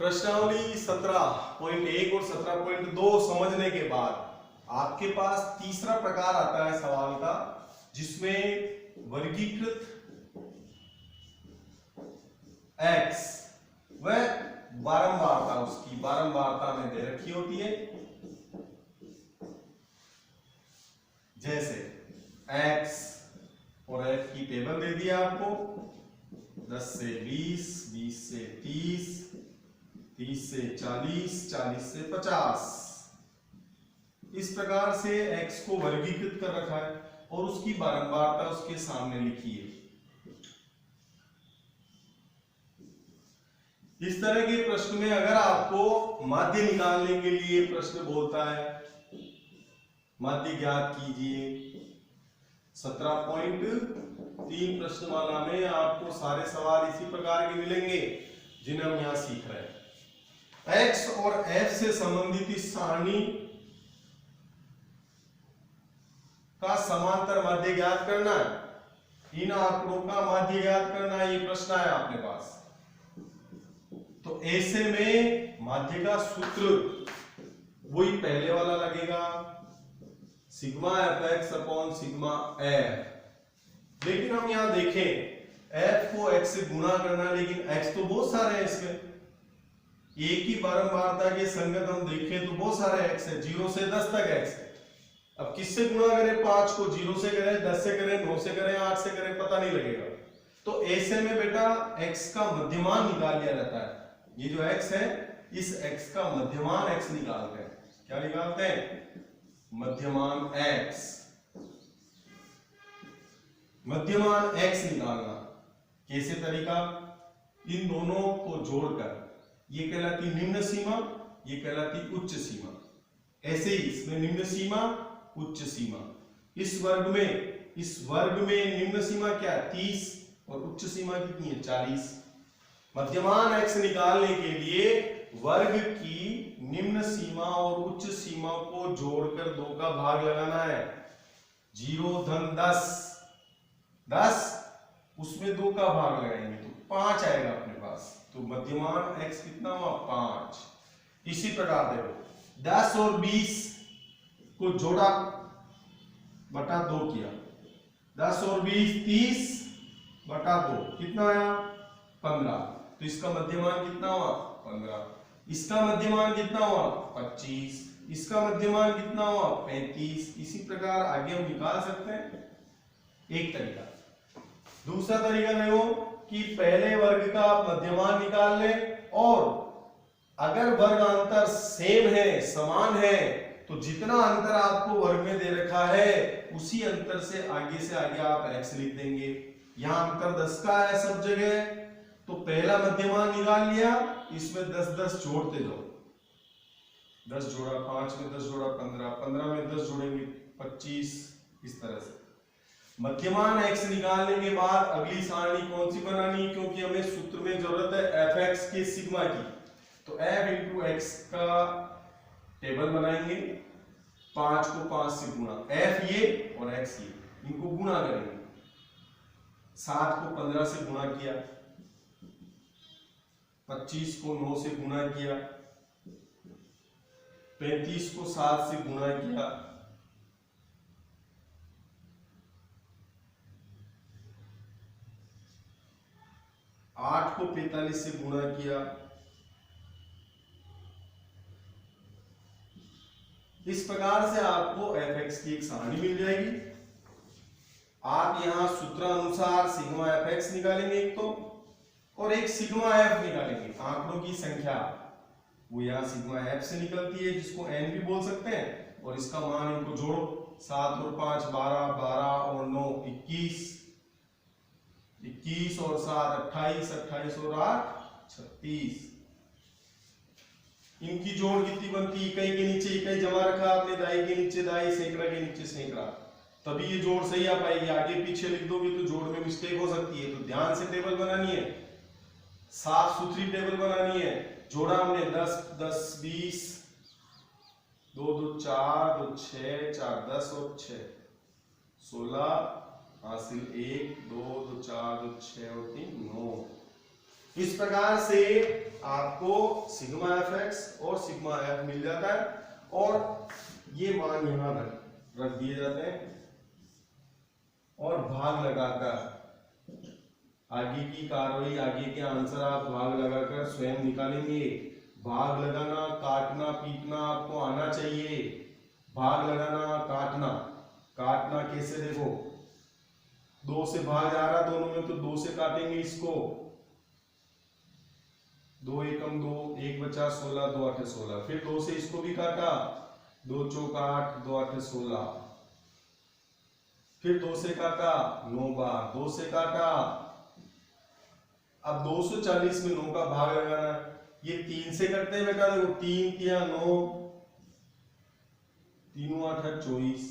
प्रश्नावली 17.1 और 17.2 समझने के बाद आपके पास तीसरा प्रकार आता है सवाल का, जिसमें वर्गीकृत x वह बारंबारता, उसकी बारंबारता में दे रखी होती है। जैसे x और f की टेबल दे दिया आपको, 10 से 20, 20 से 30, 30 से 40, 40 से 50। इस प्रकार से x को वर्गीकृत कर रखा है और उसकी बारंबारता उसके सामने लिखी है। इस तरह के प्रश्न में अगर आपको माध्य निकालने के लिए प्रश्न बोलता है माध्य ज्ञात कीजिए, 17.3 प्रश्नमाला में आपको सारे सवाल इसी प्रकार के मिलेंगे जिन्हें हम यहां सीख रहे हैं। x और f से संबंधित इस सारणी का समांतर माध्य ज्ञात करना है, इन आंकड़ों का माध्य ज्ञात करना है, ये प्रश्न है अपने पास। तो ऐसे में माध्य का सूत्र वही पहले वाला लगेगा, sigma fx upon sigma f। लेकिन हम यहां देखें f को x से गुणा करना, लेकिन x तो बहुत सारे हैं इसमें, एक ही बारंबारता के संगत हम देखें तो बहुत सारे x है, 0 से 10 तक x है। अब किससे गुणा करें? 5 को 0 से करें, 10 से करें, 9 से करें, 8 से करें, पता नहीं लगेगा। तो ऐसे में बेटा x का मध्यमान निकाल लिया जाता है। ये जो x है, इस x का मध्यमान x निकालते हैं। क्या निकालते हैं? मध्यमान x। मध्यमान x निकालना कैसे तरीका? इन दोनों को जोड़कर, ये कहलाती निम्न सीमा, ये कहलाती उच्च सीमा। ऐसे ही इसमें निम्न सीमा, उच्च सीमा। इस वर्ग में निम्न सीमा क्या है? 30 और उच्च सीमा कितनी है? 40। मध्यमान x निकालने के लिए वर्ग की निम्न सीमा और उच्च सीमा को जोड़कर 2 का भाग लगाना है। 0 धन 10, 10 उसमें 2 का भाग लगाएंगे तो 5 आएगा अपने पास। तो मध्यमान x कितना हुआ? 5। इसी प्रकार देखो 10 और 20 को जोड़ा बटा 2 किया, 10 और 20 30 बटा 2 कितना आया? 15। तो इसका मध्यमान कितना हुआ? 15। इसका मध्यमान कितना हुआ? 25। इसका मध्यमान कितना हुआ? 35। इसी प्रकार आगे हम निकाल सकते हैं, एक तरीका। दूसरा तरीका देखो कि पहले वर्ग का आप मध्यमान निकाल लें, और अगर वर्गांतर सेम है, समान है, तो जितना अंतर आपको वर्ग में दे रखा है उसी अंतर से आगे आप x लिख देंगे। यहां अंतर 10 का है सब जगह, तो पहला मध्यमान निकाल लिया, इसमें 10 10 जोड़ते जाओ। 10 जोड़ा, 5 में 10 जोड़ा 15, 15 में 10 जोड़ेंगे 25। इस तरह से मध्यमान x निकालने के बाद अगली सारणी कौन सी बनानी? क्योंकि हमें सूत्र में जरूरत है fx के सिग्मा की, तो f इंटू x का टेबल बनाएंगे। 5 को 5 से गुणा, f ये और x ये, इनको गुणा करेंगे। 7 को 15 से गुणा किया, 25 को 9 से गुणा किया, 35 को 7 से गुणा किया, 8 को 45 से गुणा किया। इस प्रकार से आपको fx की एक सारणी मिल जाएगी। आप यहां सूत्रानुसार सिग्मा fx निकालेंगे एक तो, और एक सिग्मा f निकालेंगे। आंकड़ों की संख्या वो यहाँ सिग्मा f से निकलती है, जिसको n भी बोल सकते हैं, और इसका मान इनको जोड़ो, 7 और 5 12, 12 और 9 21, 21 और 7 28, 28 और 8 36। इनकी जोड़ कितनी बनती? इकाई के नीचे इकाई जमा रखा आपने, दाई के नीचे दाई, सैकड़ा के नीचे सैकड़ा, तभी ये जोड़ सही आ पाएगी। आगे पीछे लिख दोगे तो जोड़ में मिस्टेक हो सकती है। तो ध्यान से टेबल बनानी है, साफ सुथरी टेबल बनानी है। जोड़ा हमने 10 10 20, 2 2 4, 2 6, 4 10 और 6 16, हासिल 1 2 2 4 2 6 और 3 9। इस प्रकार से आपको सिग्मा एफ एक्स और सिग्मा एफ मिल जाता है और ये मान यहां रख दिए जाते हैं और भाग लगाकर आगे की कार्रवाई, आगे के आंसर आप भाग लगाकर स्वयं निकालेंगे। भाग लगाना, काटना, पीटना आपको आना चाहिए। भाग लगाना, काटना, काटना कैसे देखो, 2 से भाग जा रहा दोनों में, तो 2 से काटेंगे इसको, 2 एकम 2, 1 बचा 16, 2 8 16। फिर 2 से इसको भी काटा, 2 चौक 8, 2 8 16। फिर 2 से काटा 9 बार, 2 से काटा। अब 240 में 9 का भाग लगाना है। ये 3 से करते हैं बेटा, देखो 3 तिया 9, 3 8 24।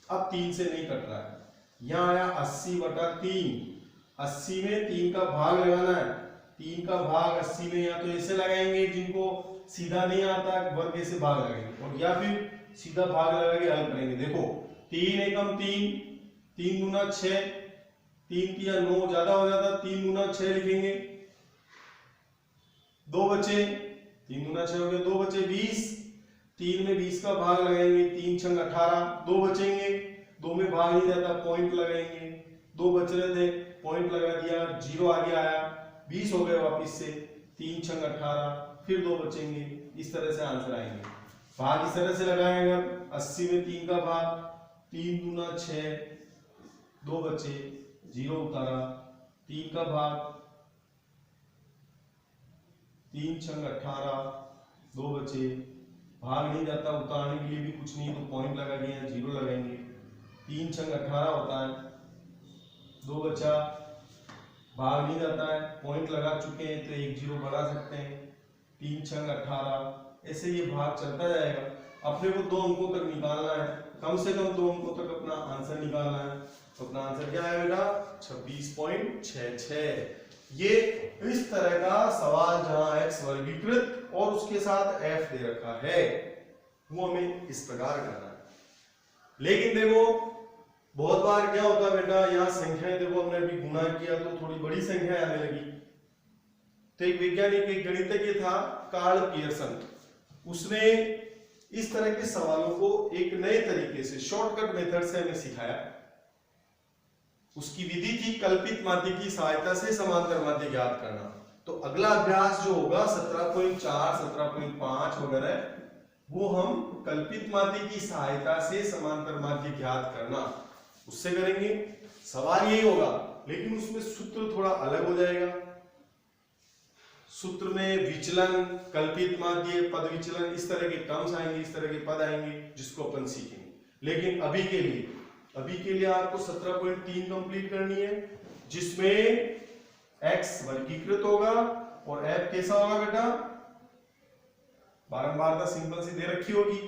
अब 3 से नहीं कट रहा है, यहां आया 80/3। 80 में 3 का भाग लगाना है। 3 का भाग 80 में या तो ऐसे लगाएंगे, जिनको सीधा नहीं आता वर्ग ऐसे भाग लगाएंगे, और या फिर सीधा भाग लगा के हल करेंगे। देखो 3 एकम 3, 3 गुना 6, 3 तिया 9 ज्यादा हो जाता, 3 गुना 6 लिखेंगे, 2 बचे, 3 गुना 6 हो गया, 2 बचे 20। 3 में 20 का भाग लगाएंगे, 3 छंग 18, 2 बचेंगे, 2 में भाग नहीं जाता, पॉइंट लगाएंगे, 2 बच रहे थे, पॉइंट लगा दिया, 0 आगे आया, 20 हो गए वापिस से, 3 छंग 18, फिर 2 बचेंगे। इस तरह से आंसर आएंगे। भाग इस तरह से लगाएंगे। 80 में 3 का भाग, 3 गुना 6, 2 बचे, 0 उतारा, 3 का भाग, 3 छंग 18, 2 बचे, भाग नहीं जाता, उतारने के लिए भी कुछ नहीं, तो पॉइंट लगा दिया, 0 लगाएंगे, 3 छंग 18 होता है, 2 बचा, भाग नहीं जाता है, पॉइंट लगा चुके हैं तो 1 0 बढ़ा सकते हैं, 3 छंग 18, ऐसे ये भाग चलता जाएगा। अपने को 2 अंकों तक निकालना है, कम से कम 2 अंकों तक अपना आंसर निकालना है। तो अपना आंसर क्या है बेटा, 26.66। ये इस तरह का सवाल जहां x वर्गीकृत और उसके साथ f दे रखा है, वो हमें इस प्रकार करना है। लेकिन देखो बहुत बार क्या होता है बेटा, यहाँ संख्याएं देखो हमने अभी गुणा किया तो थोड़ी बड़ी संख्या आने लगी। तो एक वैज्ञानिक, एक गणितज्ञ था कार्ल पियर्सन, उसने इस तरह के सवालों को एक नए तरीके से, शॉर्टकट मेथड से हमें सिखाया। उसकी विधि थी कल्पित माध्य की सहायता से समांतर माध्य ज्ञात करना। तो अगला अभ्यास जो होगा 17.4, 17.5 वगैरह, वो हम कल्पित माध्य की सहायता से समांतर माध्य ज्ञात करना, उससे करेंगे। सवाल यही होगा, लेकिन उसमें सूत्र थोड़ा अलग हो जाएगा। सूत्र में विचलन, कल्पित माध्य, पद विचलन, इस तरह के टर्म्स आएंगे, इस तरह के पद आएंगे, जिसको अपन सीखेंगे। लेकिन अभी के लिए आपको 17.3 कंप्लीट करनी है, जिसमें x वर्गीकृत होगा और f कैसा होगा बेटा, बारंबारता सिंपल सी दे रखी होगी।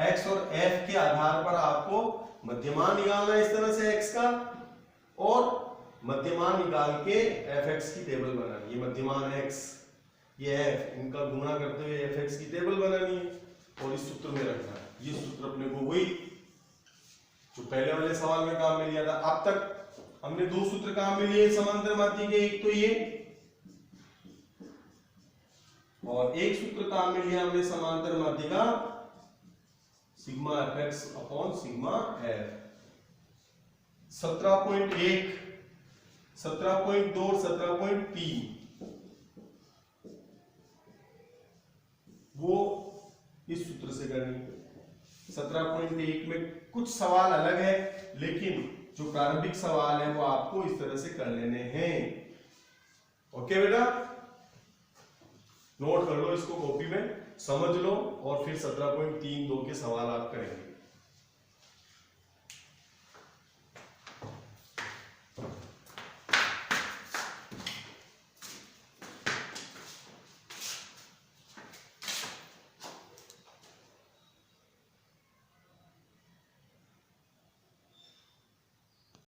x और f के आधार पर आपको मध्यमान निकालना है इस तरह से x का, और मध्यमान निकाल के fx की टेबल बनानी है। ये मध्यमान x, ये f, इनका गुणा करते हुए fx की टेबल बनानी है और इस सूत्र में रखना है। ये सूत्र अपने को वही जो पहले वाले सवाल में काम में लिया था। अब तक हमने 2 सूत्र काम में लिए समांतर माध्य के, एक तो ये और एक सूत्र काम में लिया हमने समांतर माध्य का sigma fx upon sigma f। 17.1, 17.2 और 17.3 वो इस सूत्र से करनी है। 17.1 में कुछ सवाल अलग है, लेकिन जो प्रारंभिक सवाल है वो आपको इस तरह से कर लेने हैं। ओके बेटा, नोट कर लो इसको कॉपी में, समझ लो और फिर 17.32 के सवाल आप करेंगे।